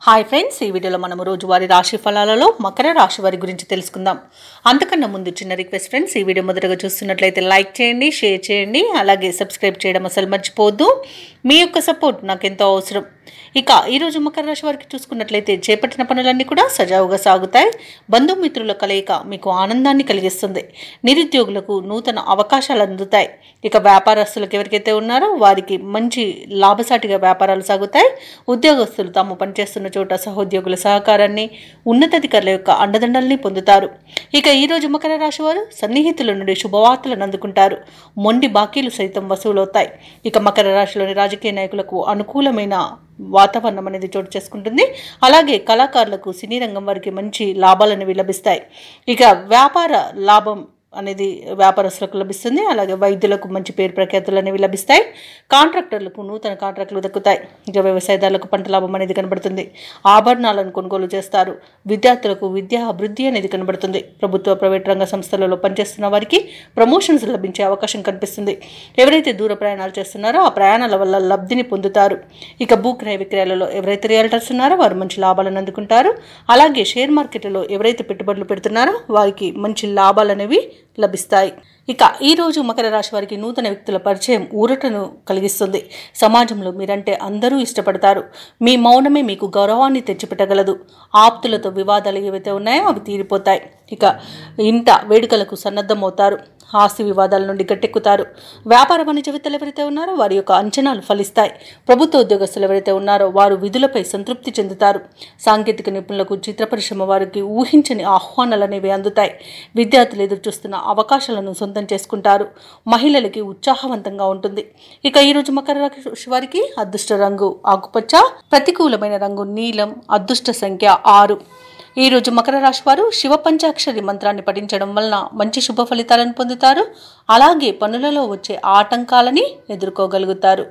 Hi friends, ఈ వీడియోలో మనం రోజువారీ రాశి ఫలాలలో మకర రాశి వారి గురించి తెలుసుకుందాం. అంతకన్నా ముందు చిన్న రిక్వెస్ట్ ఫ్రెండ్స్, ఈ వీడియో మొదటగా చూస్తున్నట్లయితే లైక్ చేయండి, షేర్ చేయండి, అలాగే సబ్స్క్రైబ్ చేయడం అసలు మర్చిపోవద్దు. మీ యొక్క సపోర్ట్ నాకు ఎంతో అవసరం. ఇక ఈరోజు మకర రాశి వారికి చూసుకున్నట్లయితే చేపట్టిన పనులన్నీ కూడా సజావుగా సాగుతాయి. బంధుమిత్రుల కలయిక మీకు ఆనందాన్ని కలిగిస్తుంది. నిరుద్యోగులకు నూతన అవకాశాలు అందుతాయి. ఇక వ్యాపారస్తులకు ఎవరికైతే ఉన్నారో వారికి మంచి లాభసాటిగా వ్యాపారాలు సాగుతాయి. ఉద్యోగస్తులు తాము పనిచేస్తున్న చోట సహోద్యోగుల సహకారాన్ని, ఉన్నతాధికారుల యొక్క అండదండల్ని పొందుతారు. ఇక ఈరోజు మకర రాశి వారు సన్నిహితుల నుండి శుభవార్తలను అందుకుంటారు. మొండి బాకీలు సైతం వసూలవుతాయి. ఇక మకర రాశిలోని రాజకీయ నాయకులకు అనుకూలమైన వాతావరణం అనేది చోటు చేసుకుంటుంది. అలాగే కళాకారులకు, సినీ రంగం వారికి మంచి లాభాలను లభిస్తాయి. ఇక వ్యాపార లాభం అనేది వ్యాపారస్తులకు లభిస్తుంది. అలాగే వైద్యులకు మంచి పేరు ప్రఖ్యాతులు అనేవి లభిస్తాయి. కాంట్రాక్టర్లకు నూతన కాంట్రాక్టులు దక్కుతాయి. ఇక వ్యవసాయదారులకు పంట లాభం అనేది కనబడుతుంది. ఆభరణాలను కొనుగోలు చేస్తారు. విద్యార్థులకు విద్యా అభివృద్ధి అనేది కనబడుతుంది. ప్రభుత్వ, ప్రైవేట్ రంగ సంస్థలలో పనిచేస్తున్న వారికి ప్రమోషన్స్ లభించే అవకాశం కనిపిస్తుంది. ఎవరైతే దూర ప్రయాణాలు చేస్తున్నారో ఆ ప్రయాణాల వల్ల లబ్ధిని పొందుతారు. ఇక భూక్రయ విక్రయాలలో ఎవరైతే రియల్టర్స్ ఉన్నారో వారు మంచి లాభాలను అందుకుంటారు. అలాగే షేర్ మార్కెట్లలో ఎవరైతే పెట్టుబడులు పెడుతున్నారో వారికి మంచి లాభాలు అనేవి లభిస్తాయి. ఇక ఈరోజు మకర రాశి వారికి నూతన వ్యక్తుల పరిచయం ఊరటను కలిగిస్తుంది. సమాజంలో మీరంటే అందరూ ఇష్టపడతారు. మీ మౌనమే మీకు గౌరవాన్ని తెచ్చిపెట్టగలదు. ఆప్తులతో వివాదాలు ఏవైతే ఉన్నాయో అవి తీరిపోతాయి. ఇక ఇంట వేడుకలకు సన్నద్ధమవుతారు. ఆస్తి వివాదాల నుండి గట్టెక్కుతారు. వ్యాపార వాణిజ్యవేత్తలు ఎవరైతే ఉన్నారో వారి యొక్క అంచనాలు ఫలిస్తాయి. ప్రభుత్వ ఉద్యోగస్తులు ఎవరైతే ఉన్నారో వారు విధులపై సంతృప్తి చెందుతారు. సాంకేతిక నిపుణులకు, చిత్ర పరిశ్రమ వారికి ఊహించని ఆహ్వానాలు అనేవి అందుతాయి. విద్యార్థులు ఎదురు చూస్తున్న అవకాశాలను సొంతం చేసుకుంటారు. మహిళలకి ఉత్సాహవంతంగా ఉంటుంది. ఇక ఈరోజు మకర రాశి వారికి అదృష్ట రంగు ఆకుపచ్చ, ప్రతికూలమైన రంగు నీలం, అదృష్ట సంఖ్య 6. ఈరోజు మకర రాశి వారు శివ పంచాక్షరి మంత్రాన్ని పఠించడం వలన మంచి శుభ ఫలితాలను పొందుతారు. అలాగే పనులలో వచ్చే ఆటంకాలని ఎదుర్కోగలుగుతారు.